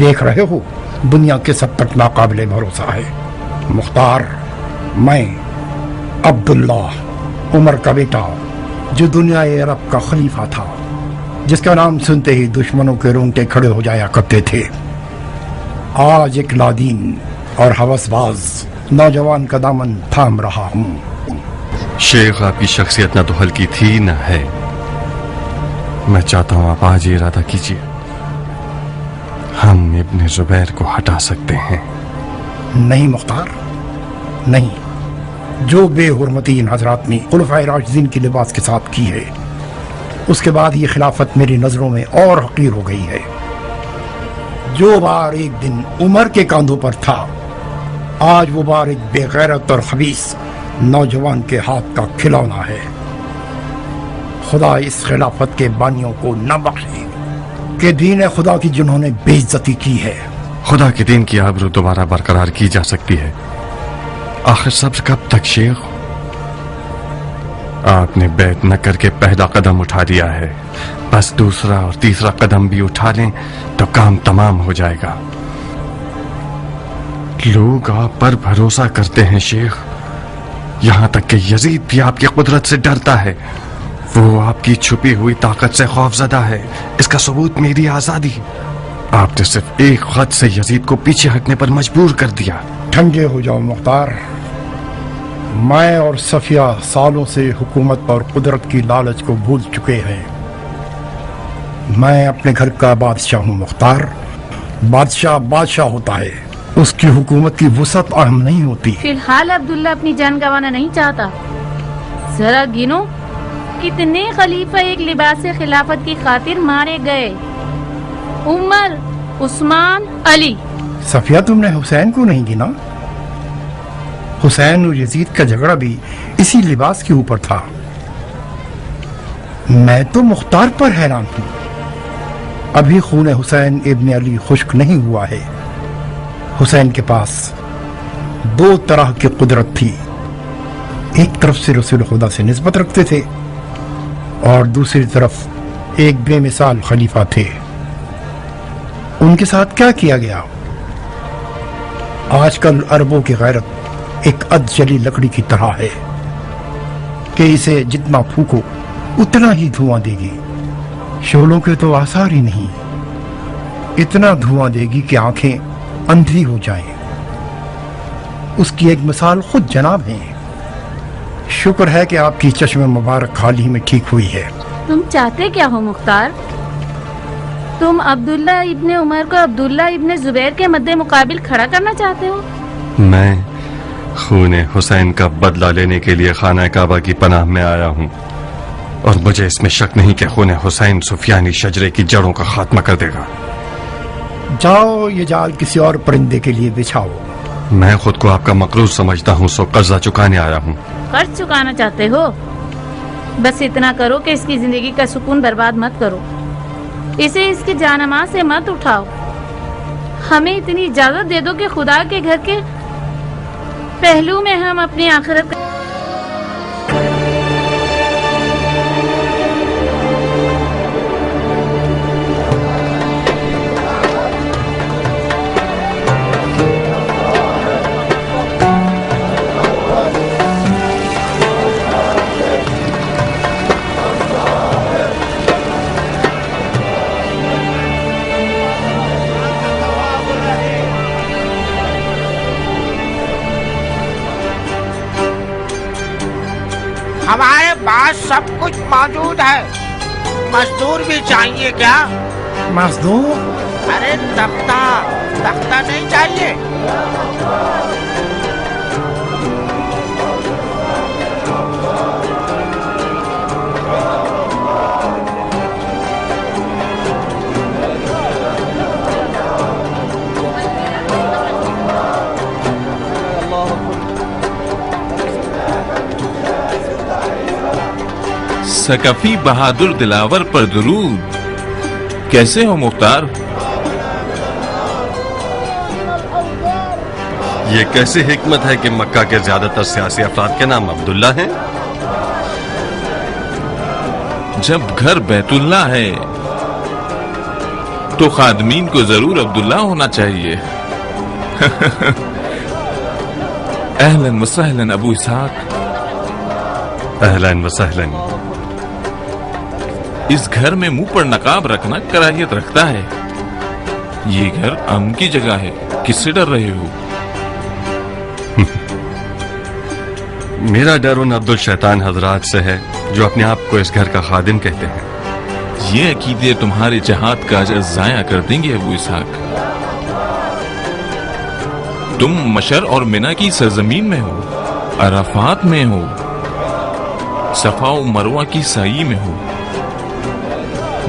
دیکھ رہے ہو دنیا کے سب تک ناقابل بھروسہ ہے۔ مختار، میں عبداللہ عمر کا بیٹا، جو دنیا عرب کا خلیفہ تھا، جس کا نام سنتے ہی دشمنوں کے رونگٹے کھڑے ہو جایا کرتے تھے، آج ایک لادین اور ہوس باز نوجوان کا دامن تھام رہا ہوں۔ شیخ، آپ کی شخصیت نہ تو ہلکی تھی نہ ہے۔ میں چاہتا ہوں آپ آج یہ ارادہ کیجیے، ہم ابن زبیر کو ہٹا سکتے ہیں۔ نہیں مختار، نہیں، جو بے حرمتی ان حضرات نے خلفائے راشدین کے لباس کے ساتھ کی ہے، اس کے بعد یہ خلافت میری نظروں میں اور حقیر ہو گئی ہے۔ جو بار ایک دن عمر کے کاندھوں پر تھا، آج وہ بار ایک بے غیرت اور خبیث نوجوان کے ہاتھ کا کھلونا ہے۔ خدا اس خلافت کے بانیوں کو نہ بخشے کہ دین خدا کی جنہوں نے بے عزتی کی ہے۔ خدا کے دین کی آبرو دوبارہ برقرار کی جا سکتی ہے، آخر صبر کب تک شیخ؟ آپ نے بیعت نہ کر کے پہلا قدم اٹھا دیا ہے، بس دوسرا اور تیسرا قدم بھی اٹھا لیں تو کام تمام ہو جائے گا۔ لوگ آپ پر بھروسہ کرتے ہیں شیخ، یہاں تک کہ یزید بھی آپ کی قدرت سے ڈرتا ہے۔ وہ آپ کی چھپی ہوئی طاقت سے خوف زدہ ہے، اس کا ثبوت میری آزادی۔ آپ نے صرف ایک خط سے یزید کو پیچھے ہٹنے پر مجبور کر دیا۔ ٹھنڈے ہو جاؤ مختار، میں اور صفیہ سالوں سے حکومت اور قدرت کی لالچ کو بھول چکے ہیں۔ میں اپنے گھر کا بادشاہ ہوں مختار۔ بادشاہ بادشاہ ہوتا ہے، اس کی حکومت کی وسعت اہم نہیں ہوتی۔ فی الحال عبداللہ اپنی جان گنوانا نہیں چاہتا۔ ذرا گنو کتنے خلیفہ ایک لباس خلافت کی خاطر مارے گئے؟ عمر، عثمان، علی۔ صفیہ، تم نے حسین کو نہیں گنا؟ حسین اور یزید کا جھگڑا بھی اسی لباس کے اوپر تھا۔ میں تو مختار پر حیران ہوں، ابھی خون حسین ابن علی خشک نہیں ہوا ہے۔ حسین کے پاس دو طرح کی قدرت تھی، ایک طرف سے رسول خدا سے نسبت رکھتے تھے اور دوسری طرف ایک بے مثال خلیفہ تھے۔ ان کے ساتھ کیا کیا گیا؟ آج کل عربوں کی غیرت ایک ادجلی لکڑی کی طرح ہے کہ اسے جتنا پھونکو اتنا ہی دھواں دے گی۔ شعلوں کے تو آثار ہی نہیں، اتنا دھواں دے گی کہ آنکھیں اندھی ہو جائیں۔ اس کی ایک مثال خود جناب ہیں۔ شکر ہے کہ آپ کی چشم مبارک حال ہی میں ٹھیک ہوئی ہے۔ تم چاہتے کیا ہو مختار؟ تم عبداللہ ابن عمر کو عبداللہ ابن زبیر کے مد مقابل کھڑا کرنا چاہتے ہو؟ میں خون حسین کا بدلہ لینے کے لیے خانہ کعبہ کی پناہ میں آیا ہوں، اور مجھے اس میں شک نہیں کہ خون حسین سفیانی شجرے کی جڑوں کا خاتمہ کر دے گا۔ جاؤ، یہ جال کسی اور پرندے کے لیے بچھاؤ۔ میں خود کو آپ کا مقروض سمجھتا ہوں، سو قرضہ چکانے آیا ہوں۔ قرض چکانا چاہتے ہو؟ بس اتنا کرو کہ اس کی زندگی کا سکون برباد مت کرو، اسے اس کی جانماز سے مت اٹھاؤ۔ ہمیں اتنی اجازت دے دو کہ خدا کے گھر کے پہلو میں ہم اپنی آخرت کا ہمارے پاس سب کچھ موجود ہے، مزدور بھی چاہیے کیا؟ مزدور؟ ارے تختہ نہیں چاہیے؟ ثقفی بہادر دلاور پر درود۔ کیسے ہو مختار؟ یہ کیسی حکمت ہے کہ مکہ کے زیادہ تر سیاسی افراد کے نام عبداللہ ہیں؟ جب گھر بیت اللہ ہے तो खादमीन को जरूर अब्दुल्ला होना चाहिए। अहलन व सहलन अबू इसहाक। अहलन व सहलन। इस घर में मुंह पर नकाब रखना कराहियत रखता है। ये घर अमन की जगह है, किससे डर रहे हो? मेरा डर उन अब्दुल शैतान हजरात से है जो अपने आप को इस घर का खादिम कहते हैं। ये अकीदे तुम्हारे जहाद का अजर जाया कर देंगे अबू इसहाक। तुम मशर और मिना की सरजमीन में हो, अराफात में हो, सफा और मरवा की साई में हो।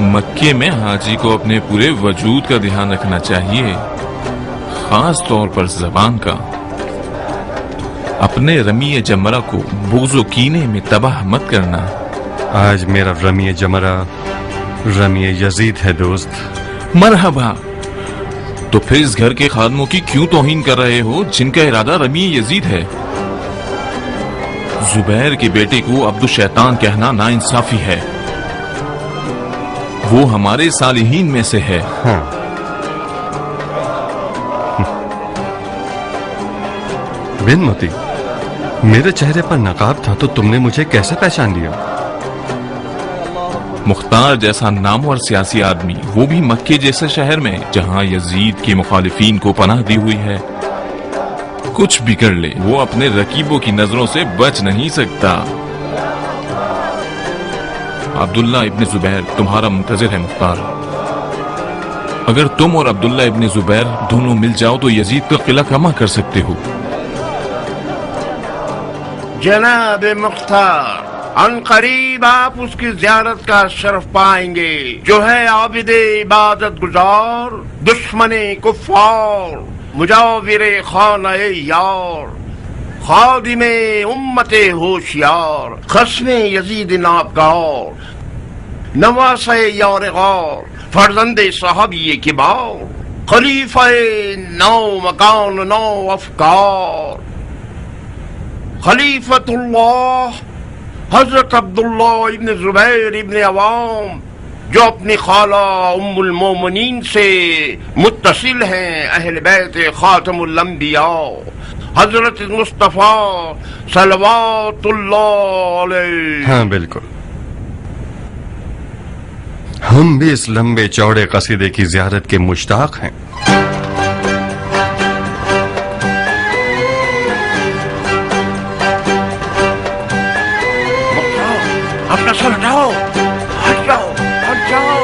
मक्के में हाजी को अपने पूरे वजूद का ध्यान रखना चाहिए, खास तौर पर जबान का। अपने रमी जमरा को बुग़्ज़ व कीने में तबाह मत करना। आज मेरा रमी जमरा रमी यजीद है दोस्त। मरहबा। तो फिर इस घर के खादमों की क्यों तौहीन कर रहे हो जिनका इरादा रमी यजीद है? जुबैर के बेटे को अब्दुल शैतान कहना नाइंसाफी है। वो हमारे सालिहीन में से है। हाँ। बिन मोती, मेरे चेहरे पर नकाब था तो तुमने मुझे कैसे पहचान लिया? मुख्तार जैसा नामवर सियासी आदमी, वो भी मक्के जैसे शहर में जहां यजीद के मुखालिफिन को पनाह दी हुई है। कुछ भी कर ले, वो अपने रकीबों की नजरों से बच नहीं सकता। अब्दुल्ला इब्न जुबैर तुम्हारा मुंतजिर है मुख्तार। अगर तुम और अब्दुल्ला इब्न जुबैर दोनों मिल जाओ तो यजीद का किला कमा कर सकते हो। जनाब मुख्तार, अनकरीब आप उसकी ज़ियारत का शरफ पाएंगे जो है आबिदे इबादत गुजार, दुश्मने कुफ्फार, मुजाविरे खाने यार, खादिमे उम्मते होशियार, खस्मे यजीद नाबगार, नवासे यार गार, फर्जंदे साहबी किबार, खलीफे नौ मकान नौ अफकार, खलीफतुल्लाह हजरत अब्दुल्ला इब्न जुबैर इब्न अवाम, जो अपनी खाला उम्मुल मोमिनीन से मुत्तसिल हैं, अहल बैत खातमुल अंबिया हजरत मुस्तफा सल्लल्लाहु अलैहि। हाँ बिल्कुल, हम भी इस लंबे चौड़े कसीदे की ज़ियारत के मुश्ताक हैं। अपना सर हटाओ, हट जाओ, हट जाओ।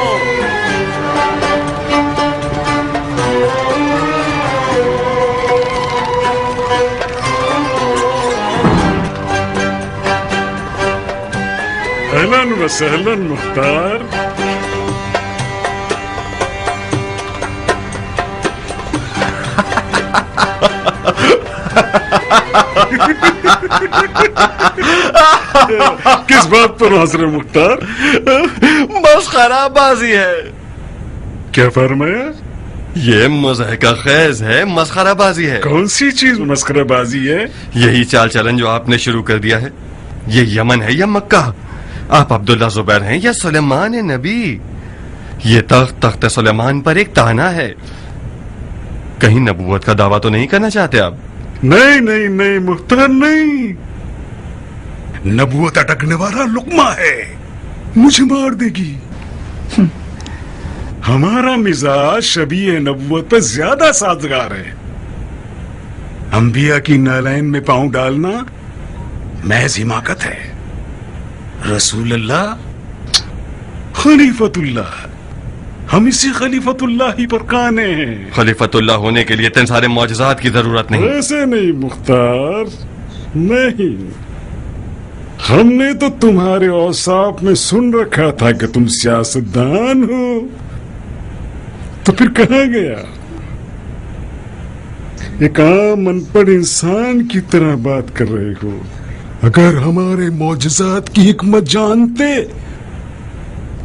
अहलन व सहलन मुख्तार। किस बात पर हंस रहे मुख्तार? मस्खरा बाजी है। क्या फरमाया? ये मुज़ाहिका खेज है, मस्खरा बाजी है। कौन सी चीज मस्खराबाजी है? यही चाल चलन जो आपने शुरू कर दिया है। ये यमन है या मक्का? आप अब्दुल्ला जुबैर हैं या सुलेमान नबी? ये तख्त सुलेमान पर एक ताना है। कहीं नबूवत का दावा तो नहीं करना चाहते आप? नहीं नहीं नहीं मुख्तार, नहीं। नबूवत अटकने वाला लुकमा है, मुझे मार देगी। हमारा मिजाज शबीह नबूवत पर ज्यादा साजगार है। अंबिया की नालैन में पांव डालना महज हिमाकत है। रसूल अल्लाह, खलीफतुल्लाह, हम इसी खलीफतुल्लाह ही पर काने हैं। खलीफतुल्लाह होने के लिए इतने सारे मौजज़ात की जरूरत नहीं। ऐसे नहीं मुख्तार, नहीं। हमने तो तुम्हारे औसाफ में सुन रखा था कि तुम सियासतदान हो, तो फिर कहाँ गया? एक आम अनपढ़ इंसान की तरह बात कर रहे हो। अगर हमारे मौजज़ात की हिकमत जानते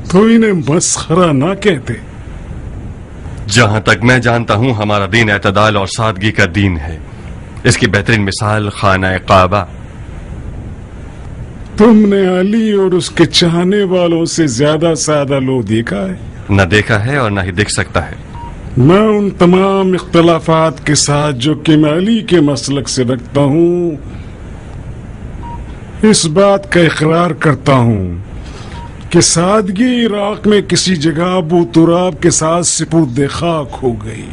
तो इन्हें मस्खरा ना कहते। जहां तक मैं जानता हूं हमारा दीन एतदाल और सादगी का दीन है। इसकी बेहतरीन मिसाल खाना काबा। तुमने अली और उसके चाहने वालों से ज्यादा सादा लो देखा है? न देखा है और न ही दिख सकता है। मैं उन तमाम इख्तलाफात के साथ जो कि मैं अली के मसलक से रखता हूँ, इस बात का इकरार करता हूँ कि सादगी इराक में किसी जगह अबू तुराब के साथ सिपुर्द खाक हो गई।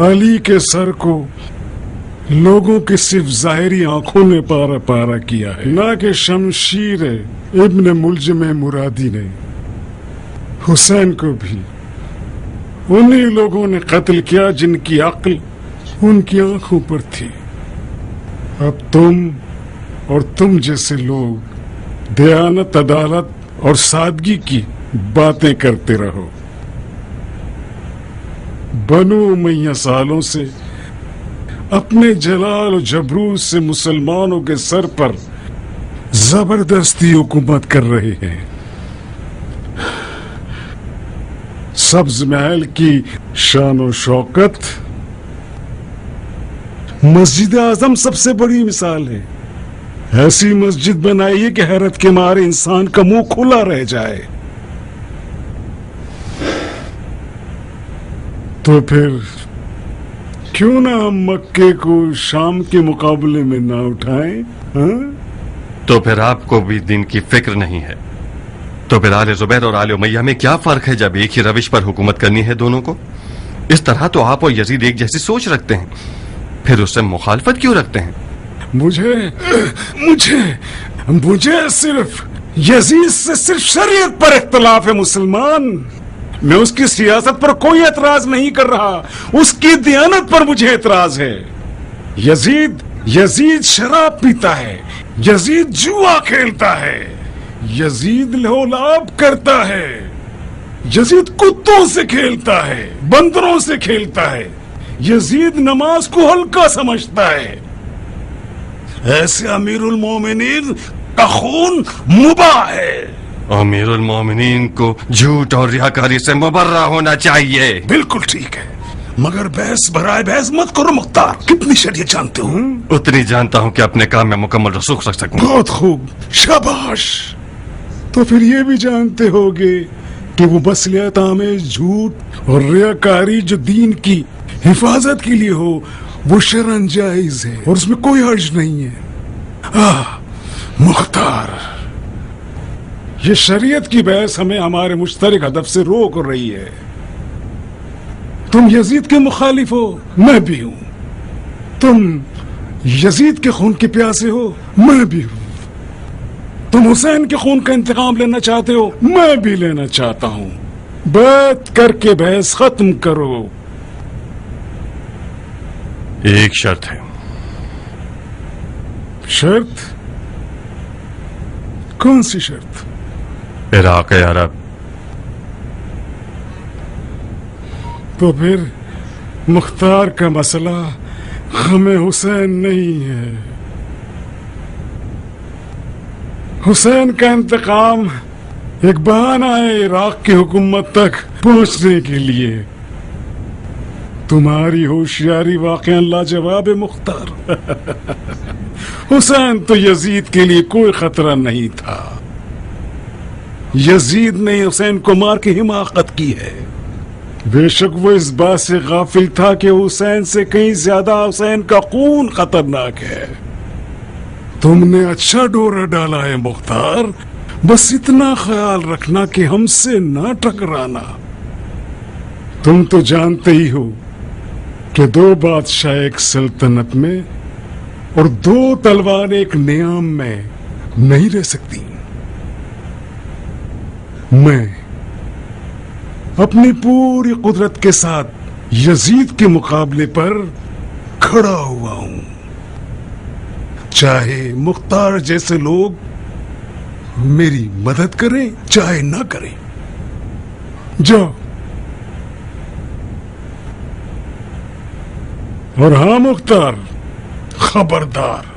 अली के सर को लोगों की सिर्फ जाहिरी आंखों ने पारा पारा किया है, ना कि शमशीर इब्न मुलजिम मुरादी ने। हुसैन को भी उन्हीं लोगों ने कत्ल किया जिनकी अक्ल उनकी आंखों पर थी। अब तुम और तुम जैसे लोग दयानत, अदालत और सादगी की बातें करते रहो। बनु उमैया सालों से अपने जलाल और जबरूत से मुसलमानों के सर पर जबरदस्ती हुकूमत कर रहे हैं। सब्ज महल की शान और शौकत मस्जिद आजम सबसे बड़ी मिसाल है। ऐसी मस्जिद बनाइए कि हैरत के मारे इंसान का मुंह खुला रह जाए। तो फिर क्यों ना हम मक्के को शाम के मुकाबले में ना उठाएं? तो फिर आपको भी दिन की फिक्र नहीं है। तो फिर आले जुबैर और आले उमैया में क्या फर्क है जब एक ही रविश पर हुकूमत करनी है दोनों को? इस तरह तो आप और यजीद एक जैसी सोच रखते हैं, फिर उससे मुखालफत क्यों रखते हैं? मुझे सिर्फ यजीद से सिर्फ शरीयत पर इख्तलाफ है मुसलमान। मैं उसकी सियासत पर कोई एतराज नहीं कर रहा, उसकी दियानत पर मुझे एतराज है। यजीद शराब पीता है, यजीद जुआ खेलता है, यजीद लहोलाब करता है, यजीद कुत्तों से खेलता है, बंदरों से खेलता है, यजीद नमाज को हल्का समझता है। ऐसे अमीरुल मोमिनीन का खून मुबाह है। अमीरुल मोमिनीन को झूठ और रियाकारी से मुबर्रा होना चाहिए। बिल्कुल ठीक है, मगर बहस भराए बहस मत करो मुख्तार। कितनी शरीयत जानते हो? उतनी जानता हूँ कि अपने काम में मुकम्मल रसूख रख सकूं। बहुत खूब, शाबाश। तो फिर ये भी जानते होगे कि वो मसलियत आमेज झूठ और रियाकारी जो दीन की हिफाजत के लिए हो वो शरअन जायज है और उसमें कोई हर्ज नहीं है। मुख्तार, ये शरीयत की बहस हमें हमारे मुश्तरक हदफ से रोक रही है। तुम यजीद के मुखालिफ हो, मैं भी हूं। तुम यजीद के खून के प्यासे हो, मैं भी हूं। तुम हुसैन के खून का इंतकाम लेना चाहते हो, मैं भी लेना चाहता हूं। बैठ करके बहस खत्म करो। एक शर्त है। शर्त? कौन सी शर्त? इराक अरब। तो फिर मुख्तार का मसला हमें हुसैन नहीं है। हुसैन का इंतकाम एक बहाना है इराक की हुकूमत तक पहुंचने के लिए। तुम्हारी होशियारी वाकई लाजवाब है मुख्तार। हुसैन तो यजीद के लिए कोई खतरा नहीं था। यजीद ने हुसैन को मार के हिमाकत की है। बेशक वो इस बात से गाफिल था कि हुसैन से कहीं ज्यादा हुसैन का खून खतरनाक है। तुमने अच्छा डोरा डाला है मुख्तार, बस इतना ख्याल रखना कि हमसे ना टकराना। तुम तो जानते ही हो कि दो बादशाह एक सल्तनत में और दो तलवार एक नियाम में नहीं रह सकती। मैं अपनी पूरी कुदरत के साथ यजीद के मुकाबले पर खड़ा हुआ हूं, चाहे मुख्तार जैसे लोग मेरी मदद करें चाहे ना करें। जाओ। और हाँ मुख्तार, खबरदार,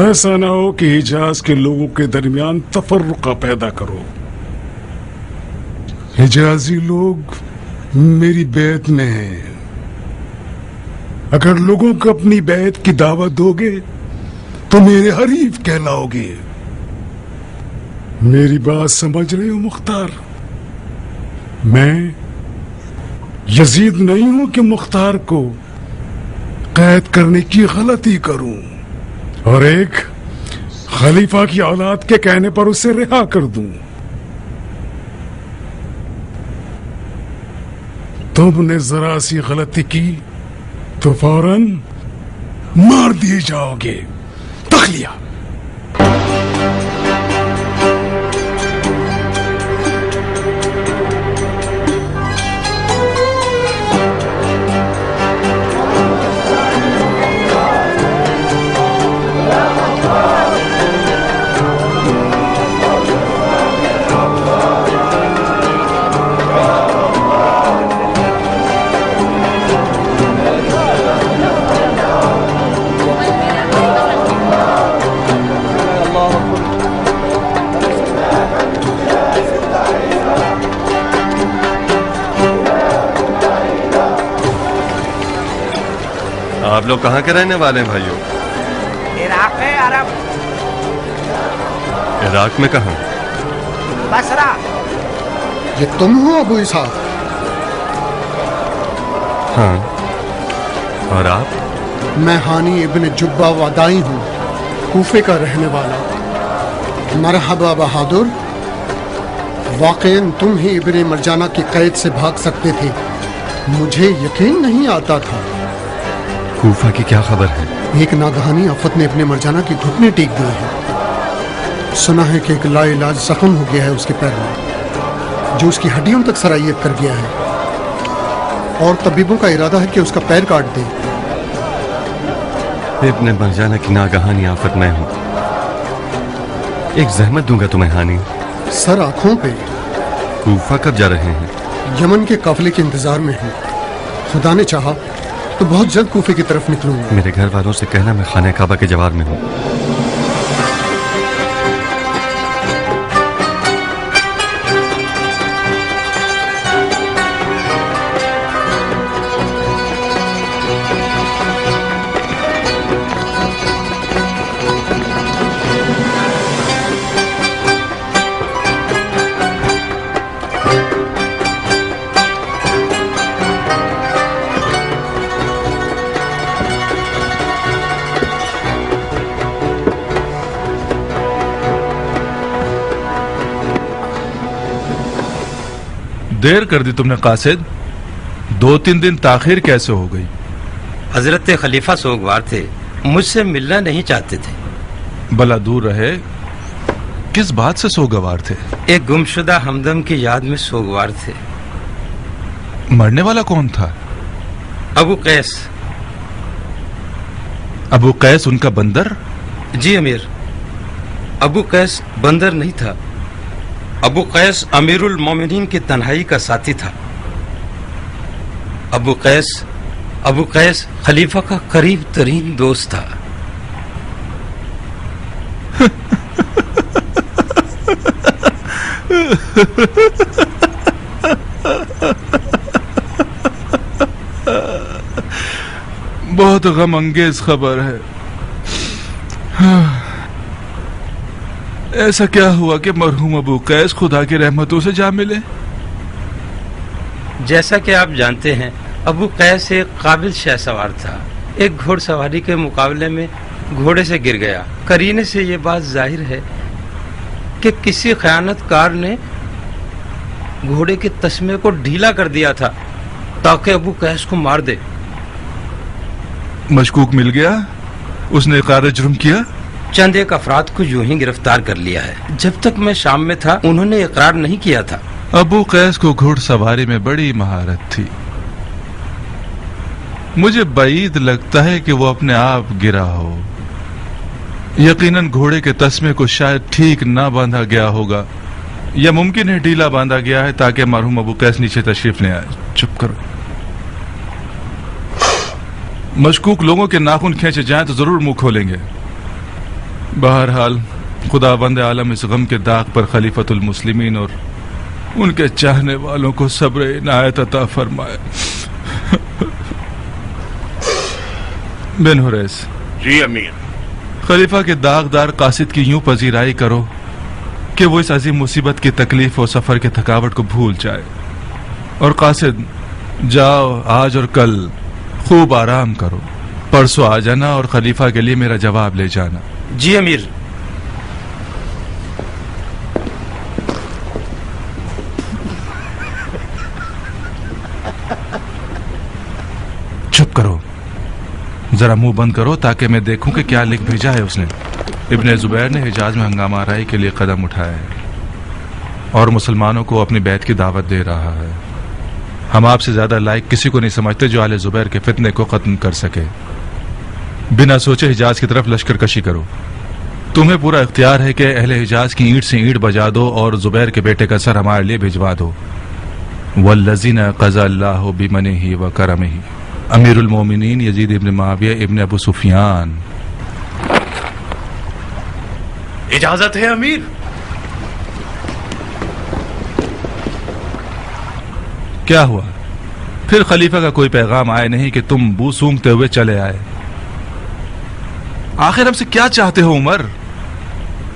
ऐसा ना हो कि हिजाज के लोगों के दरमियान तफर्रुका पैदा करो। हिजाजी लोग मेरी बैत में हैं। अगर लोगों को अपनी बैत की दावत दोगे तो मेरे हरीफ कहलाओगे। میری بات سمجھ رہے ہو مختار؟ میں یزید نہیں ہوں کہ مختار کو قید کرنے کی غلطی کروں اور ایک خلیفہ کی اولاد کے کہنے پر اسے رہا کر دوں۔ تم نے ذرا سی غلطی کی تو فوراً مار دیے جاؤ گے۔ تخلیہ۔ آپ لوگ کہاں کے رہنے والے ہیں بھائیوں؟ عراق ہے عرب۔ عراق میں کہاں؟ بصرہ۔ یہ تم ہو ابو اسحاق؟ ہاں۔ اور آپ؟ میں ہانی ابن جبہ ودائی ہوں، کوفے کا رہنے والا۔ مرحبا بہادر، واقعاً تم ہی ابن مرجانہ کی قید سے بھاگ سکتے تھے، مجھے یقین نہیں آتا تھا۔ کوفہ کی کیا خبر ہے؟ ایک ناگہانی آفت نے ابن مرجانہ کی گھٹنے ٹیک دیے ہیں۔ سنا ہے کہ ایک لا علاج زخم ہو گیا ہے اس کے پیر میں، جو اس کی ہڈیوں تک سرائیت کر گیا ہے، اور طبیبوں کا ارادہ ہے کہ اس کا پیر کاٹ دیں۔ ابن مرجانہ کی ناگہانی آفت میں ہوں، ایک زحمت دوں گا تمہیں ہانی۔ سر آنکھوں پہ۔ کوفہ کب جا رہے ہیں؟ یمن کے قافلے کے انتظار میں ہوں، خدا نے چاہا تو بہت جلد کوفے کی طرف نکلوں گا۔ میرے گھر والوں سے کہنا میں خانہ کعبہ کے جوار میں ہوں۔ دیر کر دی تم نے قاصد، 2-3 دن تاخیر کیسے ہو گئی؟ حضرت خلیفہ سوگوار تھے، مجھ سے ملنا نہیں چاہتے تھے۔ بلا دور رہے، کس بات سے سوگوار تھے؟ ایک گمشدہ ہمدم کی یاد میں سوگوار تھے۔ مرنے والا کون تھا؟ ابو قیس۔ ابو قیس ان کا بندر؟ جی امیر، ابو قیس بندر نہیں تھا، ابو قیس امیر المومنین کی تنہائی کا ساتھی تھا۔ ابو قیس خلیفہ کا قریب ترین دوست تھا۔ بہت غم انگیز خبر ہے۔ ایسا کیا ہوا کہ مرحوم ابو قیس خدا کی رحمتوں سے جا ملے؟ جیسا کہ آپ جانتے ہیں، ابو قیس ایک قابل شہ سوار تھا۔ ایک گھوڑ سواری کے مقابلے میں گھوڑے سے گر گیا۔ قرینے سے یہ بات ظاہر ہے کہ کسی خیانت کار نے گھوڑے کے تسمے کو ڈھیلا کر دیا تھا تاکہ ابو قیس کو مار دے۔ مشکوک مل گیا؟ اس نے اقرار جرم کیا؟ چند ایک افراد کو یوں ہی گرفتار کر لیا ہے۔ جب تک میں شام میں تھا انہوں نے اقرار نہیں کیا تھا۔ ابو قیس کو گھوڑ سواری میں بڑی مہارت تھی، مجھے بعید لگتا ہے کہ وہ اپنے آپ گرا ہو۔ یقیناً گھوڑے کے تسمے کو شاید ٹھیک نہ باندھا گیا ہوگا، یا ممکن ہے ڈھیلا باندھا گیا ہے تاکہ مرحوم ابو قیس نیچے تشریف لے آئے۔ چپ کرو۔ مشکوک لوگوں کے ناخن کھینچے جائیں تو ضرور منہ کھولیں گے۔ بہرحال خدا بند عالم اس غم کے داغ پر خلیفۃ المسلمین اور ان کے چاہنے والوں کو صبر عنایت عطا فرمائے۔ بن حریث۔ جی امیر۔ خلیفہ کے داغدار قاصد کی یوں پذیرائی کرو कि वो इस अजीम मुसीबत की तकलीफ और सफर की थकावट को भूल जाए। और कासिद, जाओ आज और कल खूब आराम करो, परसों आ जाना और खलीफा के लिए मेरा जवाब ले जाना। जी अमीर। चुप करो, जरा मुंह बंद करो ताकि मैं देखूं कि क्या लिख भेजा है उसने। इब्ने जुबैर ने हिजाज में हंगामा आराई के लिए कदम उठाया है और मुसलमानों को अपनी बैत की दावत दे रहा है। हम आपसे ज्यादा लायक किसी को नहीं समझते जो आले जुबैर के फितने को खत्म कर सके। बिना सोचे हिजाज की तरफ लश्कर कशी करो। तुम्हें पूरा इख्तियार है कि अहले हिजाज की ईंट से ईंट बजा दो और जुबैर के बेटे का सर हमारे लिए भिजवा दो। वल्लज़ीना क़ज़ा अल्लाहु बिमनिही व करमिही। अमीरुल मोमिनीन यजीद इब्न मुआविया इब्न अबू सुफियान। इजाजत है अमीर। क्या हुआ? फिर खलीफा का कोई पैगाम आया नहीं कि तुम बू सूंघते हुए चले आए? आखिर हमसे क्या चाहते हो उमर?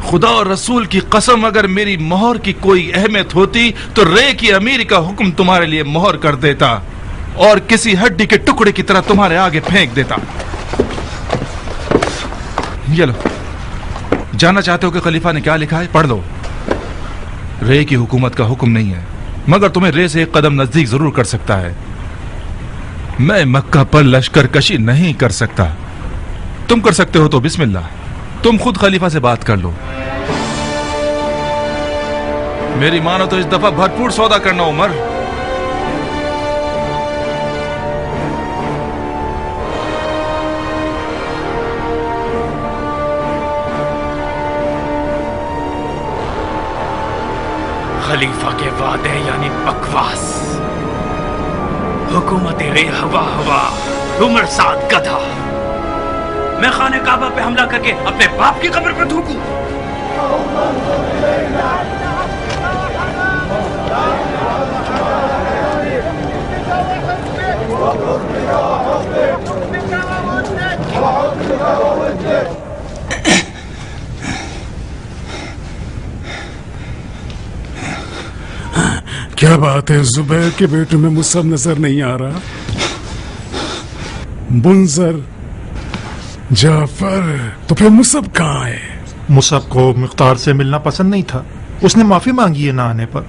खुदा और रसूल की कसम, अगर मेरी मोहर की कोई अहमियत होती तो रे की अमीर का हुक्म तुम्हारे लिए मोहर कर देता और किसी हड्डी के टुकड़े की तरह तुम्हारे आगे फेंक देता। ये लो, जानना चाहते हो कि खलीफा ने क्या लिखा है? पढ़ लो। रे की हुकूमत का हुक्म नहीं है, मगर तुम्हें रे से एक कदम नजदीक जरूर कर सकता है। मैं मक्का पर लश्कर कशी नहीं कर सकता। तुम कर सकते हो तो बिस्मिल्लाह, तुम खुद खलीफा से बात कर लो। मेरी मानो तो इस दफा भरपूर सौदा करना उमर। खलीफा के वादे यानी बकवास, हुकूमत रे हवा हवा, उमर साथ गधा। मैं खाने काबा पे हमला करके अपने बाप की कब्र पे थूकूं? क्या बात है, जुबैर के बेटे में मुसब नजर नहीं आ रहा? मुंजर, जाफर, तो फिर मुसब कहाँ है? मुसब को मुख्तार से मिलना पसंद नहीं था, उसने माफी मांगी है ना आने पर।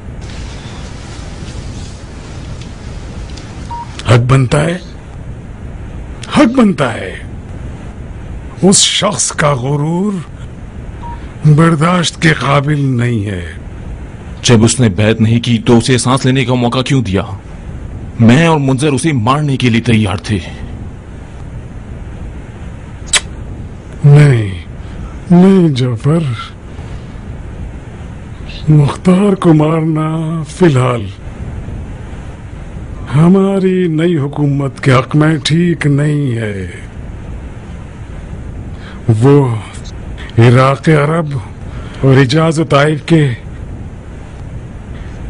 हक बनता है, हक बनता है। उस शख्स का गुरूर बर्दाश्त के काबिल नहीं है। जब उसने बैत नहीं की तो उसे सांस लेने का मौका क्यों दिया? मैं और मुंजर उसे मारने के लिए तैयार थे। नहीं नहीं जाफर, मुख्तार को मारना फिलहाल हमारी नई हुकूमत के हक में ठीक नहीं है। वो इराक़ अरब और हिजाज़ ताइफ के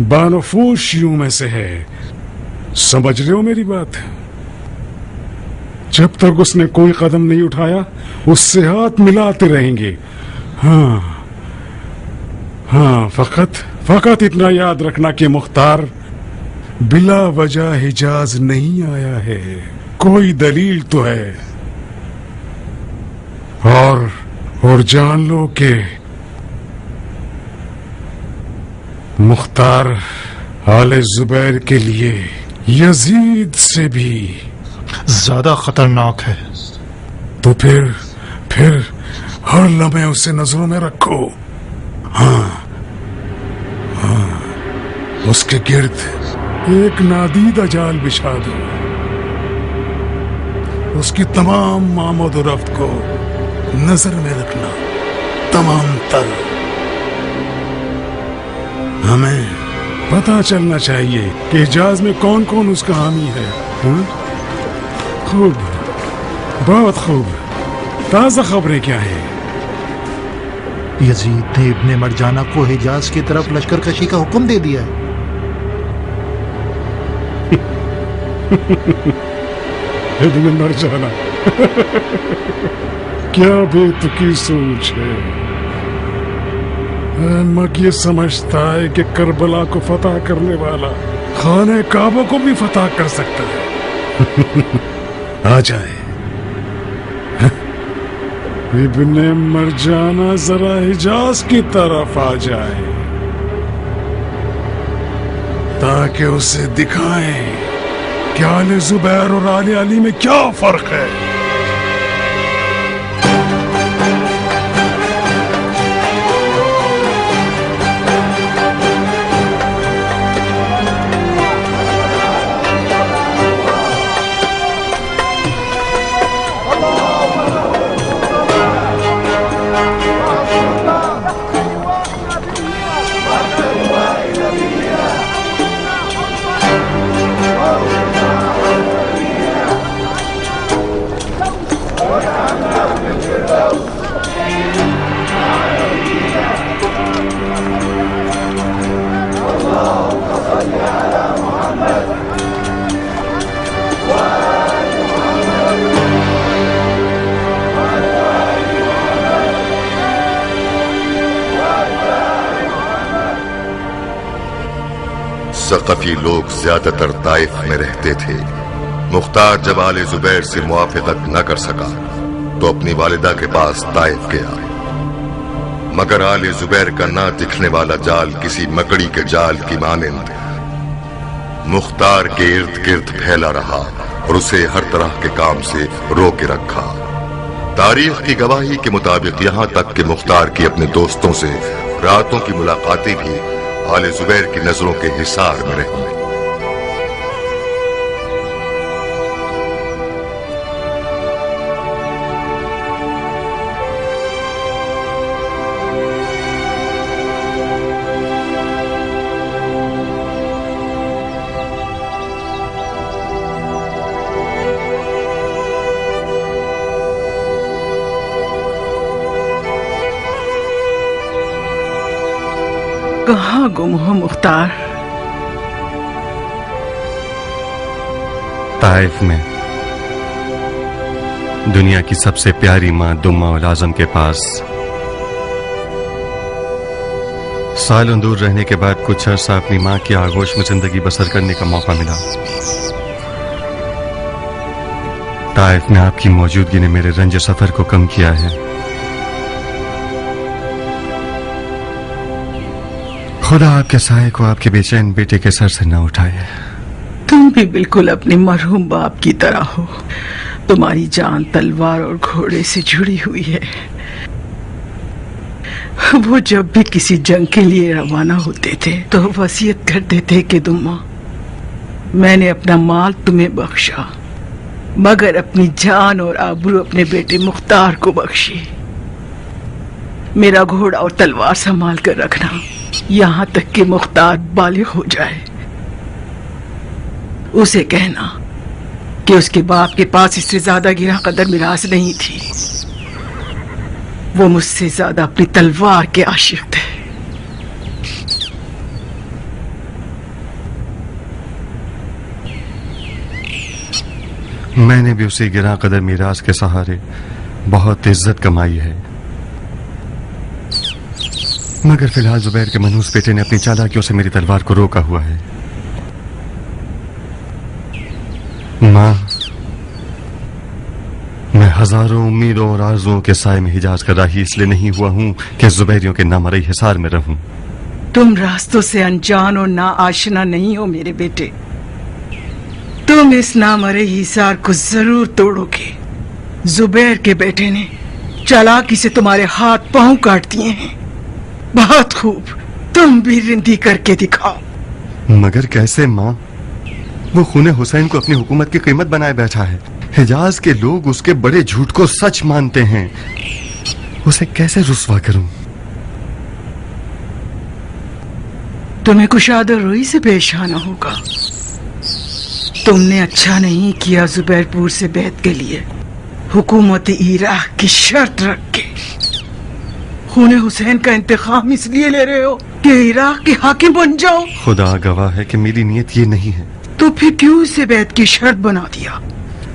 बानफूशियों में से है। समझ रहे हो मेरी बात? जब तक उसने कोई कदम नहीं उठाया उससे हाथ मिलाते रहेंगे। हाँ हाँ, फकत इतना याद रखना कि मुख्तार बिला वजह हिजाज नहीं आया है, कोई दलील तो है। और जान लो कि मुख्तार आले जुबैर के लिए यजीद से भी ज्यादा खतरनाक है। तो फिर हर लम्हे उसे नजरों में रखो। हाँ, उसके गिर्द एक नादीदा जाल बिछा दो। उसकी तमाम आमद और रफ्त को नजर में रखना, तमाम तर। हमें पता चलना चाहिए कि हिजाज में कौन कौन उसका हामी है। खूब, बहुत खूब। ताजा खबरें क्या है? यजीद ने इब्ने मरजाना को हिजाज की तरफ लश्कर कशी का हुक्म दे दिया है। इब्ने मरजाना क्या बेतुकी सोच है। احمق یہ سمجھتا ہے کہ کربلا کو فتح کرنے والا خانہ کعبہ کو بھی فتح کر سکتا ہے۔ آ جائے ابن مرجانہ، ذرا حجاز کی طرف آ جائے تاکہ اسے دکھائیں کہ آل زبیر اور آل علی میں کیا فرق ہے۔ ثقفی لوگ زیادہ تر طائف میں رہتے تھے۔ مختار جب آل زبیر سے موافقت نہ کر سکا تو اپنی والدہ کے پاس طائف گیا، مگر آل زبیر کا نہ دکھنے والا جال کسی مکڑی کے جال کی مانند مختار کے ارد گرد پھیلا رہا اور اسے ہر طرح کے کام سے روکے رکھا۔ تاریخ کی گواہی کے مطابق یہاں تک کہ مختار کی اپنے دوستوں سے راتوں کی ملاقاتیں بھی آل زبیر کی نظروں کے حصار میں رہی۔ کہاں گم ہو مختار؟ طائف میں دنیا کی سب سے پیاری ماں دمہ الاعظم کے پاس سالوں دور رہنے کے بعد کچھ عرصہ اپنی ماں کی آغوش میں زندگی بسر کرنے کا موقع ملا۔ طائف میں آپ کی موجودگی نے میرے رنج سفر کو کم کیا ہے۔ خدا آپ کے سائے کو آپ کے بے چین بیٹے کے سر سے نہ اٹھائے۔ تم بھی بالکل اپنے مرحوم باپ کی طرح ہو، تمہاری جان تلوار اور گھوڑے سے جڑی ہوئی ہے۔ وہ جب بھی کسی جنگ کے لیے روانہ ہوتے تھے تو وصیت کرتے تھے کہ دمہ، میں نے اپنا مال تمہیں بخشا مگر اپنی جان اور آبرو اپنے بیٹے مختار کو بخشی۔ میرا گھوڑا اور تلوار سنبھال کر رکھنا یہاں تک کہ مختار بالغ ہو جائے۔ اسے کہنا کہ اس کے باپ کے پاس اس سے زیادہ گراں قدر میراث نہیں تھی، وہ مجھ سے زیادہ اپنی تلوار کے عاشق تھے۔ میں نے بھی اسی گراں قدر میراث کے سہارے بہت عزت کمائی ہے، مگر فی الحال زبیر کے منحوس بیٹے نے اپنی چالاکیوں سے میری تلوار کو روکا ہوا ہے۔ ماں، میں ہزاروں امیدوں اور آرزوؤں کے سائے میں حجاز کا راہی اس لیے نہیں ہوا ہوں کہ زبیریوں کے نامرئی حصار میں رہوں۔ تم راستوں سے انجان اور نا آشنا نہیں ہو میرے بیٹے، تم اس نامرئی حصار کو ضرور توڑو گے۔ زبیر کے بیٹے نے چالاکی سے تمہارے ہاتھ پاؤں کاٹ دیے ہیں، بہت خوب، تم بھی رندی کر کے دکھاؤ۔ مگر کیسے ماں؟ وہ خون حسین کو اپنی حکومت کی قیمت بنائے بیٹھا ہے۔ حجاز کے لوگ اس کے بڑے جھوٹ کو سچ مانتے ہیں، اسے کیسے رسوا کروں؟ تمہیں کشادہ روئی سے پیش آنا ہوگا۔ تم نے اچھا نہیں کیا زبیر پور سے بیعت کے لیے حکومت عراق کی شرط رکھ کے۔ خون حسین کا انتقام اس لیے لے رہے ہو کہ عراق کے حاکم بن جاؤ؟ خدا گواہ ہے کہ میری نیت یہ نہیں ہے۔ تو پھر کیوں اسے بیعت کی شرط بنا دیا؟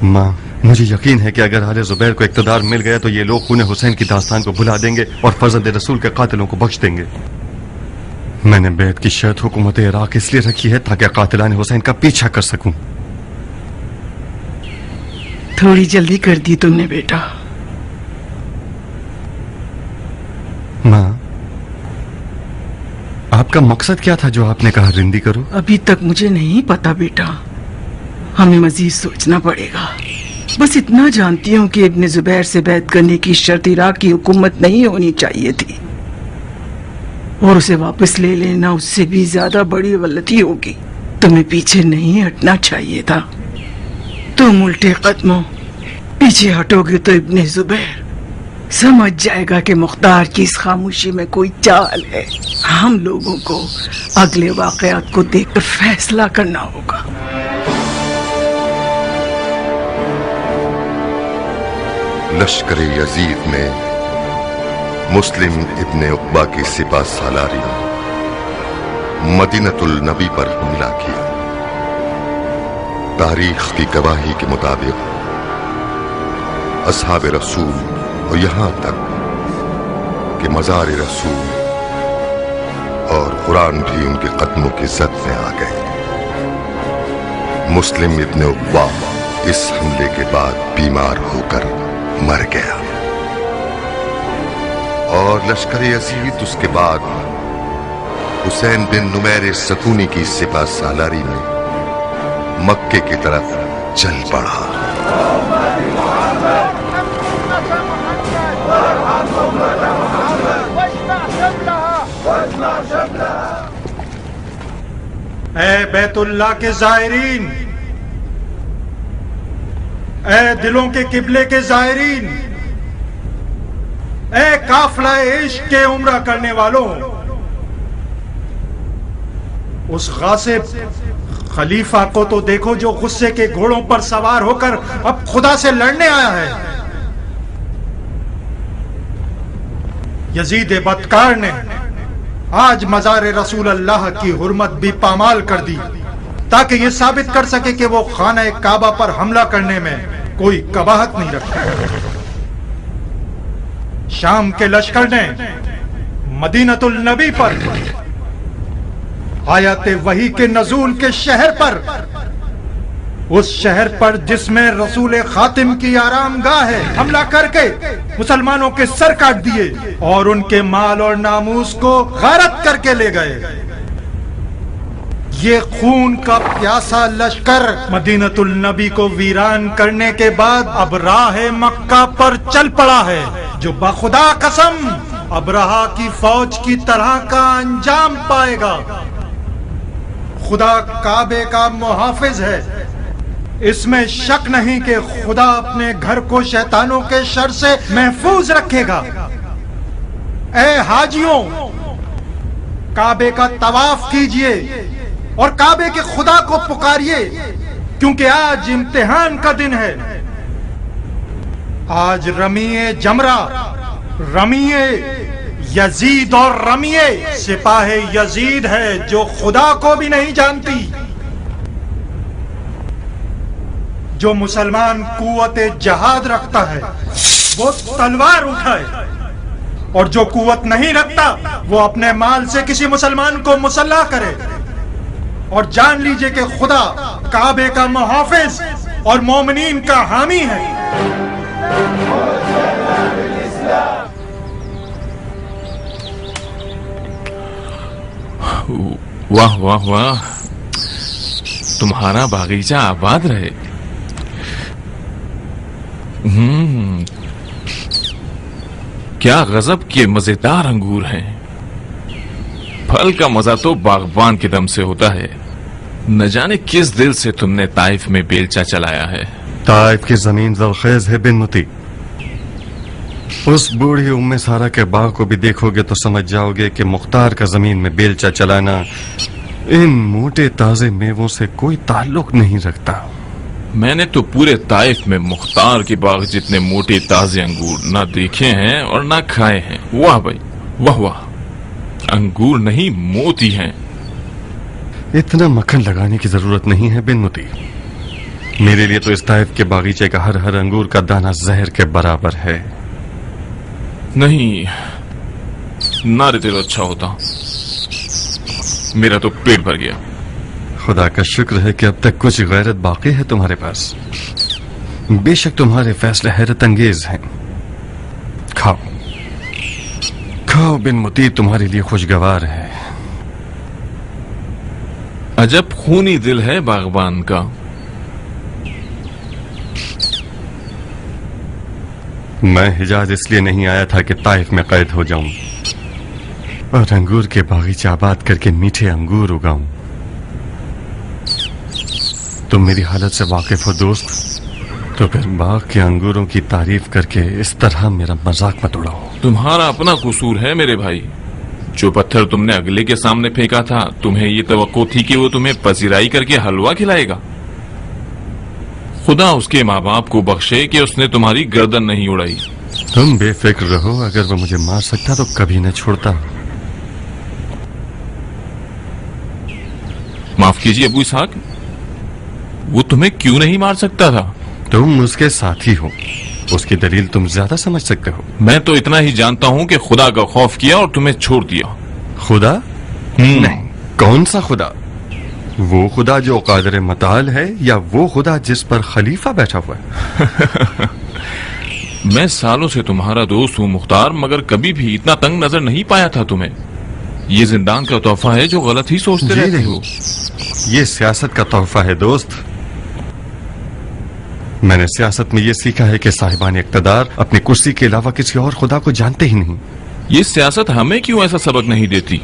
ماں، मुझे यकीन है कि अगर आले जुबैर को इक़्तिदार मिल गया तो ये लोग खून हुसैन की दास्तान को भुला देंगे और फर्जंद रसूल के कातिलों को बख्श देंगे। मैंने बैत की शर्त हुकूमत इराक इसलिए रखी है ताकि कातिलान हुसैन का पीछा कर सकूं। थोड़ी जल्दी कर दी तुमने बेटा। माँ, आपका मकसद क्या था जो आपने कहा रिंदी करो? अभी तक मुझे नहीं पता बेटा, हमें मजीद सोचना पड़ेगा। बस इतना जानती हूँ कि इब्ने जुबैर से बैत करने की शर्त इराक की हुकूमत नहीं होनी चाहिए थी, और उसे वापस ले लेना उससे भी ज्यादा बड़ी गलती होगी। तुम्हें पीछे नहीं हटना चाहिए था। तुम उल्टे कदमों पीछे हटोगे तो इब्ने जुबैर समझ जाएगा कि मुख्तार की इस खामोशी में कोई चाल है। हम लोगों को अगले वाकयात को देखकर फैसला करना होगा। लश्कर यजीद ने मुस्लिम इब्ने उक़बा की सिपा सालारी मदीनतुल नबी पर हमला किया। तारीख की गवाही के मुताबिक असहाब रसूल और यहां तक कि मज़ार रसूल और कुरान भी उनके कदमों की जद में आ गए। मुस्लिम इब्ने उक़बा इस हमले के बाद बीमार होकर मर गया और लश्कर यजीद उसके बाद हुसैन बिन नुमैर सतूनी की सिपा सालारी में मक्के की तरफ चल पड़ा। ऐ बैतुल्लाह के ज़ायरीन, ऐ दिलों के किबले के ज़ायरीन, ऐ काफिला इश्क के उम्रा करने वालों, उस गासिब खलीफा को तो देखो जो गुस्से के घोड़ों पर सवार होकर अब खुदा से लड़ने आया है। यजीद बदकार ने आज मज़ार रसूल अल्लाह की हुर्मत भी पामाल कर दी ताकि ये साबित कर सके कि वो खाना काबा पर हमला करने में कोई कबाहत नहीं रखता। शाम के लश्कर ने मदीनतुल नबी पर, आयत वही के नजूल के शहर पर, उस शहर पर जिसमें रसूल खातिम की आरामगाह है, हमला करके मुसलमानों के सर काट दिए और उनके माल और नामूस को गारत करके ले गए। ये खून का प्यासा लश्कर मदीनतुल नबी को वीरान करने के बाद अब राह मक्का पर चल पड़ा है, जो बखुदा कसम अबरहा की फौज की तरह का अंजाम पाएगा। खुदा काबे का मुहाफिज है, इसमें शक नहीं कि खुदा अपने घर को शैतानों के शर से महफूज रखेगा। ऐ हाजियों, काबे का तवाफ कीजिए और काबे के खुदा को पुकारिए, क्योंकि आज इम्तिहान का दिन है। आज रमीए जमरा, रमीए यजीद और रमीए सिपाहे यजीद है जो खुदा को भी नहीं जानती। जो मुसलमान कुव्वते जहाद रखता है वो तलवार उठाए, और जो कुव्वत नहीं रखता वो अपने माल से किसी मुसलमान को मुसल्लह करे। और जान लीजिए कि खुदा काबे का मुहाफिज और मोमिनीन का हामी है। वाह वाह वाह, तुम्हारा बागीचा आबाद रहे। क्या गजब के मजेदार अंगूर हैं। फल का मजा तो बागबान के दम से होता है। न जाने किस दिल से तुमने ताइफ में बेलचा चलाया है। ताइफ की जमीन ज़लख़ैज़ है बिन मुती। उस बूढ़ी उम्मे सारा के बाग को भी देखोगे तो समझ जाओगे कि मुख्तार का जमीन में बेलचा चलाना इन मोटे ताजे मेवों से कोई ताल्लुक नहीं रखता। मैंने तो पूरे ताइफ में मुख्तार के बाग जितने मोटे ताजे अंगूर ना देखे हैं और ना खाए हैं। वाह भाई वाह वाह, अंगूर नहीं मोती हैं। इतना मक्खन लगाने की जरूरत नहीं है बिन मुती। मेरे लिए तो इस ताइफ के बागीचे का हर हर अंगूर का दाना जहर के बराबर है। नहीं, ना रहते तो अच्छा होता। मेरा तो पेट भर गया। खुदा का शुक्र है कि अब तक कुछ गैरत बाकी है तुम्हारे पास। बेशक तुम्हारे फैसले हैरत अंगेज हैं। खाओ खाओ, बिन मुती तुम्हारे लिए खुशगवार है। अजब खूनी दिल है बागबान का। मैं हिजाज इसलिए नहीं आया था कि ताइफ में कैद हो जाऊं और अंगूर के बागीचे आबाद करके मीठे अंगूर उगाऊं। तुम मेरी हालत से वाकिफ हो दोस्त, तो फिर बाग के अंगूरों की तारीफ करके इस तरह मेरा मजाक मत उड़ाओ। तुम्हारा अपना कसूर है मेरे भाई। जो पत्थर तुमने अगले के सामने फेंका था, तुम्हें ये तवक्को थी कि वो तुम्हें पजीराई करके हलवा खिलाएगा। खुदा उसके माँ बाप को बख्शे कि उसने तुम्हारी गर्दन नहीं उड़ाई। तुम बेफिक्र रहो, अगर वो मुझे मार सकता तो कभी न छोड़ता। माफ कीजिए अबू इसहाक, वो तुम्हें क्यों नहीं मार सकता था? तुम उसके साथी हो, उसकी दलील तुम ज्यादा समझ सकते हो। मैं तो इतना ही जानता हूँ कि खुदा का खौफ किया और तुम्हें छोड़ दिया। खुदा? नहीं, कौन सा खुदा? वो खुदा जो कादिर मताल है या वो खुदा जिस पर खलीफा बैठा हुआ है? मैं सालों से तुम्हारा दोस्त हूँ मुख्तार, मगर कभी भी इतना तंग नजर नहीं पाया था तुम्हें। ये जिंदान का तोहफा है जो गलत ही सोचते रहते हो। ये सियासत का तोहफा है दोस्त। मैंने सियासत में ये सीखा है कि साहिबान इक़्तिदार अपनी कुर्सी के अलावा किसी और खुदा को जानते ही नहीं। ये सियासत हमें क्यों ऐसा सबक नहीं देती?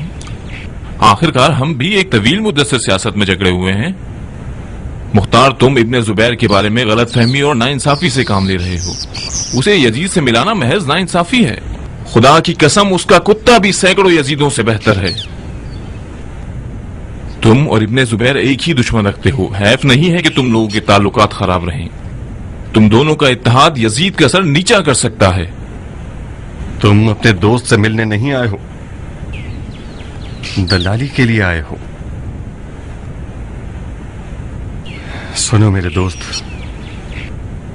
आखिरकार हम भी एक तवील मुद्दत से सियासत में जकड़े हुए हैं। मुख्तार, तुम इब्ने जुबैर के बारे में गलत फहमी और नाइंसाफी से काम ले रहे हो। उसे यजीद से मिलाना महज नाइंसाफी है। खुदा की कसम, उसका कुत्ता भी सैकड़ों यजीदों से बेहतर है। तुम और इब्ने जुबैर एक ही दुश्मन रखते हो। हैफ नहीं है कि तुम लोगों के ताल्लुकात खराब रहें। तुम दोनों का इत्तेहाद यजीद का सर नीचा कर सकता है। तुम अपने दोस्त से मिलने नहीं आए हो, दलाली के लिए आए हो। सुनो मेरे दोस्त,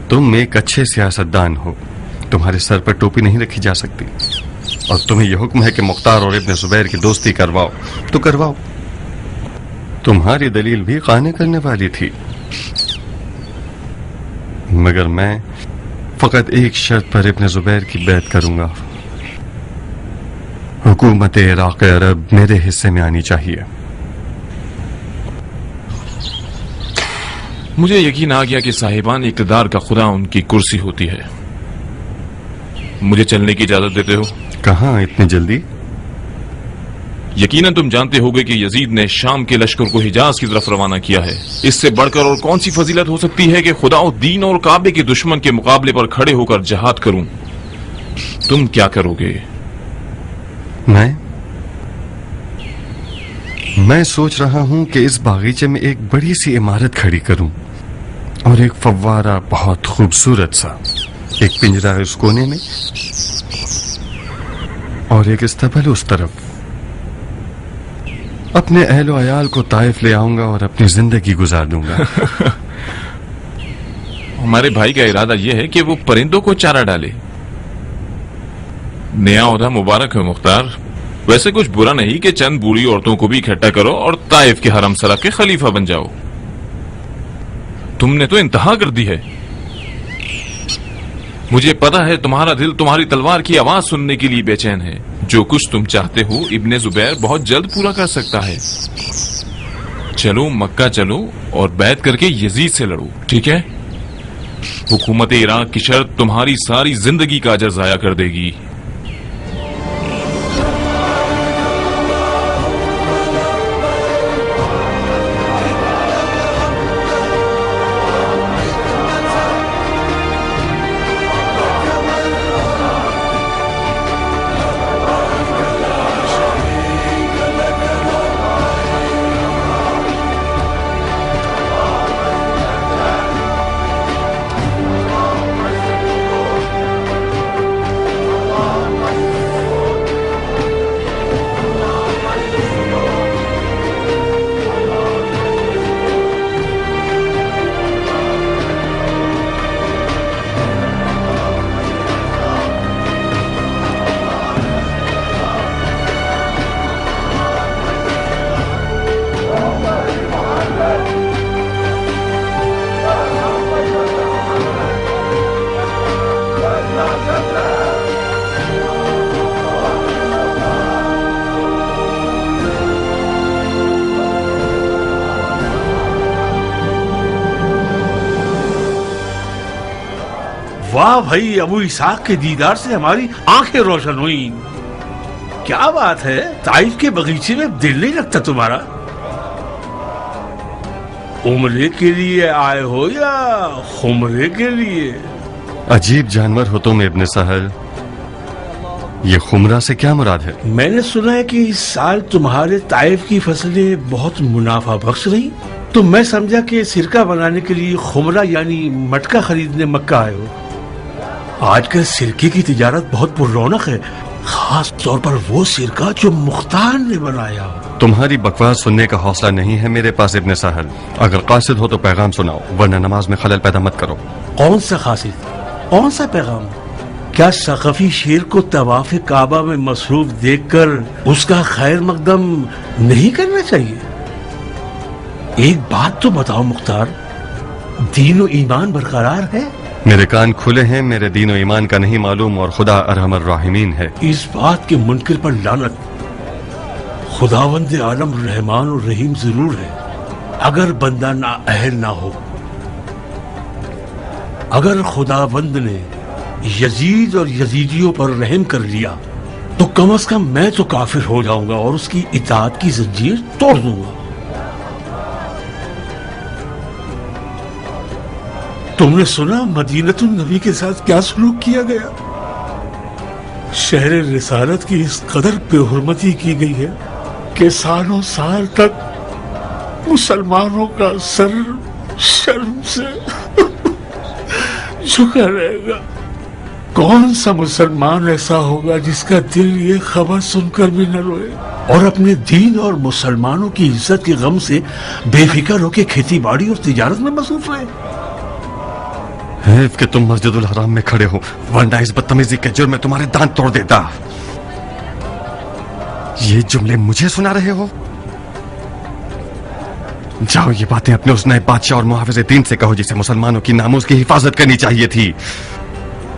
तुम एक अच्छे सियासतदान हो। तुम्हारे सर पर टोपी नहीं रखी जा सकती और तुम्हें यह हुक्म है कि मुख्तार और इब्ने जुबैर की दोस्ती करवाओ तो करवाओ। तुम्हारी दलील भी काने करने वाली थी, मगर मैं फकत एक शर्त पर इब्ने जुबैर की बैत करूंगा। हुकूमत इराक़ अरब मेरे हिस्से में आनी चाहिए। मुझे यकीन आ गया कि साहिबान इक़्तिदार का खुदा उनकी कुर्सी होती है। मुझे चलने की इजाजत देते हो? कहाँ इतनी जल्दी? यकीनन तुम जानते होगे कि यजीद ने शाम के लश्कर को हिजाज की तरफ रवाना किया है। इससे बढ़कर और कौन सी फजीलत हो सकती है कि खुदा और दीन और काबे के दुश्मन के मुकाबले पर खड़े होकर जहाद करूं। तुम क्या करोगे? मैं सोच रहा हूं कि इस बागीचे में एक बड़ी सी इमारत खड़ी करूं और एक फव्वारा बहुत खूबसूरत सा, एक पिंजरा उस कोने में और एक इस्तबल उस तरफ। अपने अहलो अयाल को ताइफ ले आऊंगा और अपनी जिंदगी गुजार दूंगा। हमारे भाई का इरादा यह है कि वो परिंदों को चारा डाले। नया ओहदा मुबारक है मुख्तार। वैसे कुछ बुरा नहीं कि चंद बूढ़ी औरतों को भी इकट्ठा करो और ताइफ के हरम सरा के खलीफा बन जाओ। तुमने तो इंतहा कर दी है। मुझे पता है तुम्हारा दिल तुम्हारी तलवार की आवाज सुनने के लिए बेचैन है। जो कुछ तुम चाहते हो इब्ने जुबैर बहुत जल्द पूरा कर सकता है। चलो मक्का चलो और बैत करके यजीद से लड़ो, ठीक है? हुकूमत इराक की शर्त तुम्हारी सारी जिंदगी का अजर जाया कर देगी। वाह भाई, अबू इसाक के दीदार से हमारी आंखें रोशन हुई। क्या बात है, ताइफ के बगीचे में दिल नहीं लगता तुम्हारा? उम्रे के लिए आए हो या खुमरे के लिए? अजीब जानवर हो तुम इब्न सहल। ये खुमरा से क्या मुराद है? मैंने सुना है कि इस साल तुम्हारे ताइफ की फसलें बहुत मुनाफा बख्श रही, तो मैं समझा कि सिरका बनाने के लिए खुमरा यानी मटका खरीदने मक्का आए हो। आजकल सिरके की तिजारत बहुत पुररौनक है, खास तौर पर वो सिरका जो मुख्तार ने बनाया। तुम्हारी बकवास सुनने का हौसला नहीं है मेरे पास इब्न सहल। अगर कासिद हो तो पैगाम सुनाओ, वरना नमाज में खलल पैदा मत करो। कौन सा कासिद, कौन सा पैगाम? क्या सक़फ़ी शेर को तवाफ़ काबा में मसरूफ देखकर उसका खैर मकदम नहीं करना चाहिए? एक बात तो बताओ मुख्तार, दीन और ईमान बरकरार है? मेरे कान खुले हैं, मेरे दीन और ईमान का नहीं मालूम, और खुदा अरहमर राहिमीन है। इस बात के मुनकिर पर लानत। खुदावंद आलम रहमान और रहीम जरूर है, अगर बंदा ना अहल ना हो। अगर खुदावंद ने यजीद और यजीदियों पर रहम कर लिया तो कम से कम मैं तो काफिर हो जाऊंगा और उसकी इताअत की जंजीर तोड़ दूंगा। तुमने सुना मदीनतुन नबी के साथ क्या सलूक किया गया? शहर रिसालत की इस कदर बेहुरमती की गई है कि सालों साल तक मुसलमानों का सर शर्म से झुका रहेगा। कौन सा मुसलमान ऐसा होगा जिसका दिल ये खबर सुनकर भी न रोए और अपने दीन और मुसलमानों की इज्जत के गम से बेफिक्र होकर खेती बाड़ी और तिजारत में मसरूफ रहे? है कि तुम मस्जिदुल हराम में खड़े हो, वरना इस बदतमीजी के जुर्म में तुम्हारे दांत तोड़ देता। ये जुमले मुझे सुना रहे हो? जाओ ये बातें अपने उस नए बादशाह और मुहाफिज़े दीन से कहो जिसे मुसलमानों की नामूस की हिफाजत करनी चाहिए थी।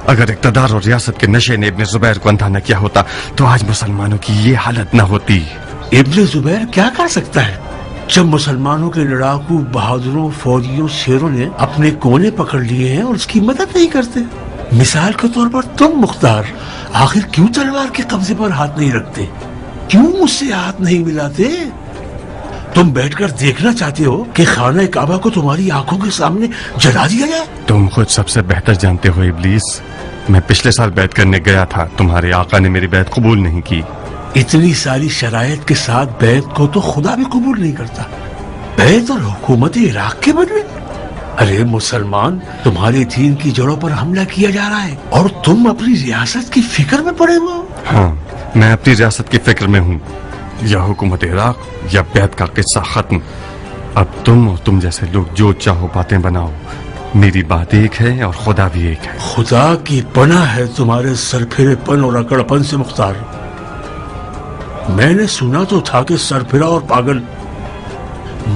अगर इक़्तिदार और रियासत के नशे ने इब्न जुबैर को अंधा न किया होता तो आज मुसलमानों की ये हालत न होती। इब्न जुबैर क्या कर सकता है जब मुसलमानों के लड़ाकू बहादुरों फौजियों शेरों ने अपने कोने पकड़ लिए हैं और उसकी मदद नहीं करते? मिसाल के तौर पर तुम मुख्तार, आखिर क्यों तलवार के कब्जे पर हाथ नहीं रखते? क्यों मुझसे हाथ नहीं मिलाते? तुम बैठकर देखना चाहते हो कि खाना काबा को तुम्हारी आंखों के सामने जला दिया जाए? तुम खुद सबसे बेहतर जानते हो इब्लीस, मैं पिछले साल बैत करने गया था, तुम्हारे आका ने मेरी बैत कबूल नहीं की। इतनी सारी शराइत के साथ बैत को तो खुदा भी कबूल नहीं करता, बैत और हुकूमत इराक के बदले। अरे मुसलमान, तुम्हारे दीन की जड़ों पर हमला किया जा रहा है और तुम अपनी रियासत की फिक्र में पड़े हुए हो। हाँ, मैं अपनी रियासत की फिक्र में हूँ, या हुकूमत इराक या बैत का किस्सा खत्म। अब तुम और तुम जैसे लोग जो चाहो बातें बनाओ, मेरी बात एक है और खुदा भी एक है। खुदा की पनाह है तुम्हारे सरफिरेपन और अकड़पन से मुख्तार। मैंने सुना तो था कि सरफिरा और पागल,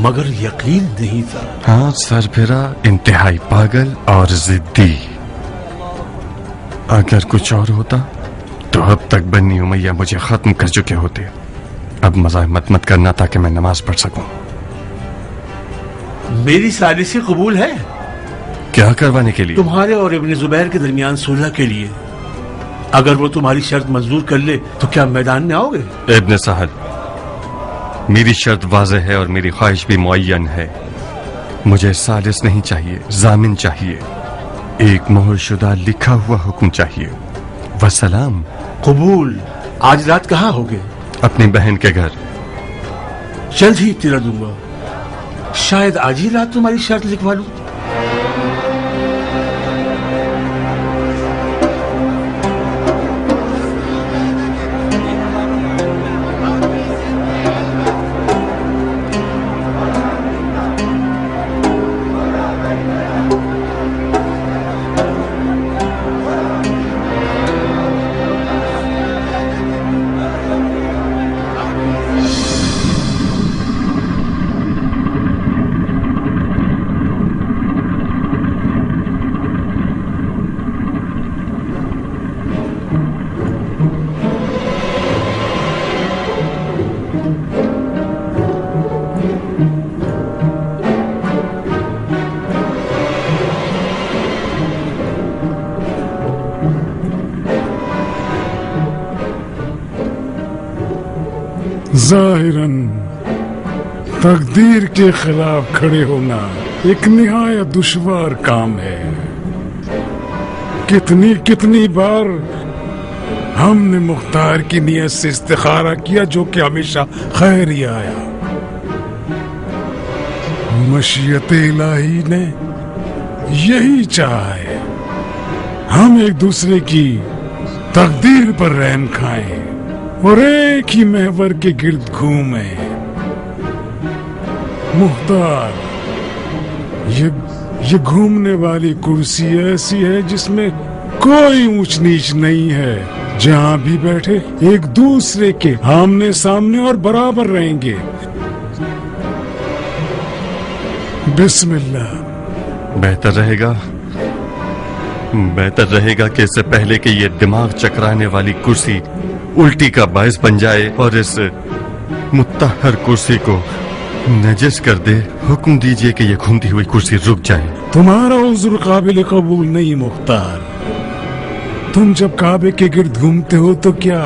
मगर यकीन नहीं था। हाँ, सरफिरा, इंतहाई पागल और जिद्दी। अगर कुछ और होता तो अब तक बनी उमैया मुझे खत्म कर चुके होते। अब मजाहमत मत करना ताकि मैं नमाज पढ़ सकूं। मेरी सालिसी कबूल है। क्या करवाने के लिए? तुम्हारे और इब्न जुबैर के दरमियान सुलह के लिए। अगर वो तुम्हारी शर्त मंजूर कर ले तो क्या मैदान में आओगे? इब्न सहल, मेरी शर्त वाज़ेह है और मेरी ख्वाहिश भी मुअय्यन है। मुझे सालिस नहीं चाहिए, जामिन चाहिए। एक मोहरशुदा लिखा हुआ हुक्म चाहिए। वसलाम। कबूल। आज रात कहाँ होगे? अपनी बहन के घर। जल्द ही इत्तला दूंगा। शायद आज ही रात तुम्हारी शर्त लिखवा लूं। ظاہراً تقدیر کے خلاف کھڑے ہونا ایک نہایت دشوار کام ہے. کتنی بار ہم نے مختار کی نیت سے استخارہ کیا جو کہ ہمیشہ خیر ہی آیا. مشیت الہی نے یہی چاہا ہے ہم ایک دوسرے کی تقدیر پر رحم کھائیں اور ایک ہی محور کے گرد گھومیں. مختار، یہ گھومنے والی کرسی ایسی ہے جس میں کوئی اونچ نیچ نہیں ہے. جہاں بھی بیٹھے ایک دوسرے کے آمنے سامنے اور برابر رہیں گے. بسم اللہ. بہتر رہے گا کہ اس سے پہلے کہ یہ دماغ چکرانے والی کرسی الٹی کا باعث بن جائے اور اس متطہر کرسی کو نجس کر دے، حکم دیجئے کہ یہ گھومتی ہوئی کرسی رک جائے. تمہارا عذر قابل قبول نہیں مختار. تم جب کعبے کے گرد گھومتے ہو تو کیا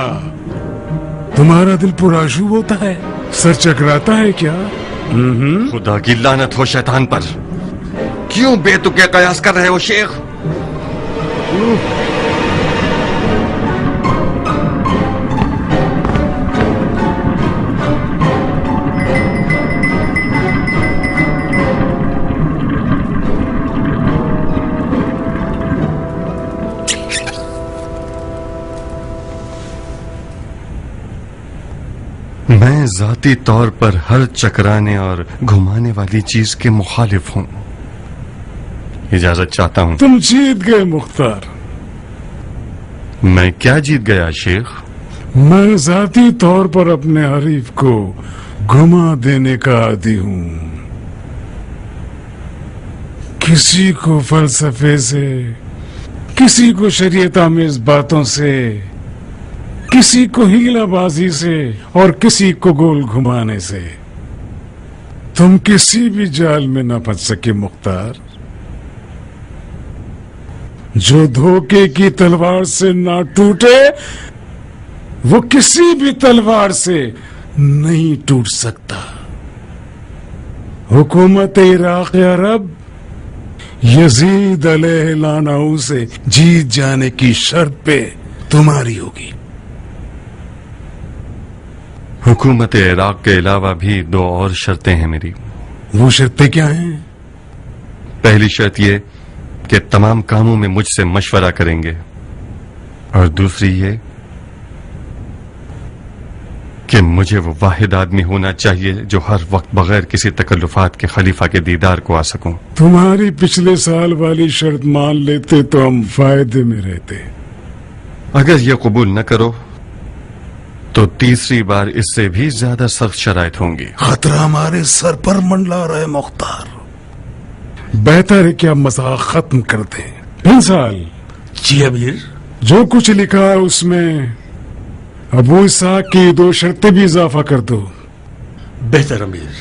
تمہارا دل پرآشوب ہوتا ہے؟ سر چکراتا ہے کیا؟ خدا کی لعنت ہو شیطان پر. کیوں بے تکے قیاس کر رہے ہو شیخ؟ میں ذاتی طور پر ہر چکرانے اور گھمانے والی چیز کے مخالف ہوں. اجازت چاہتا ہوں. تم جیت گئے مختار. میں کیا جیت گیا شیخ؟ میں ذاتی طور پر اپنے حریف کو گھما دینے کا عادی ہوں. کسی کو فلسفے سے، کسی کو شریعت آمیز باتوں سے، کسی کو ہیلا بازی سے اور کسی کو گول گھمانے سے. تم کسی بھی جال میں نہ پھنس سکے مختار. جو دھوکے کی تلوار سے نہ ٹوٹے وہ کسی بھی تلوار سے نہیں ٹوٹ سکتا. حکومت عراق عرب یزید علیہ لعنہ سے جیت جانے کی شرط پہ تمہاری ہوگی. حکومت عراق کے علاوہ بھی 2 اور شرطیں ہیں میری. وہ شرطیں کیا ہیں؟ پہلی شرط یہ کہ تمام کاموں میں مجھ سے مشورہ کریں گے، اور دوسری یہ کہ مجھے وہ واحد آدمی ہونا چاہیے جو ہر وقت بغیر کسی تکلفات کے خلیفہ کے دیدار کو آ سکوں. تمہاری پچھلے سال والی شرط مان لیتے تو ہم فائدے میں رہتے. اگر یہ قبول نہ کرو تو تیسری بار اس سے بھی زیادہ سخت شرائط ہوں گی. خطرہ ہمارے سر پر منڈلا رہا ہے مختار. بہتر ہے کہ ہم مذاق ختم کر دیں. انسال جی امیر. جو کچھ لکھا ہے اس میں ابو اسحاق کی 2 شرطیں بھی اضافہ کر دو. بہتر امیر.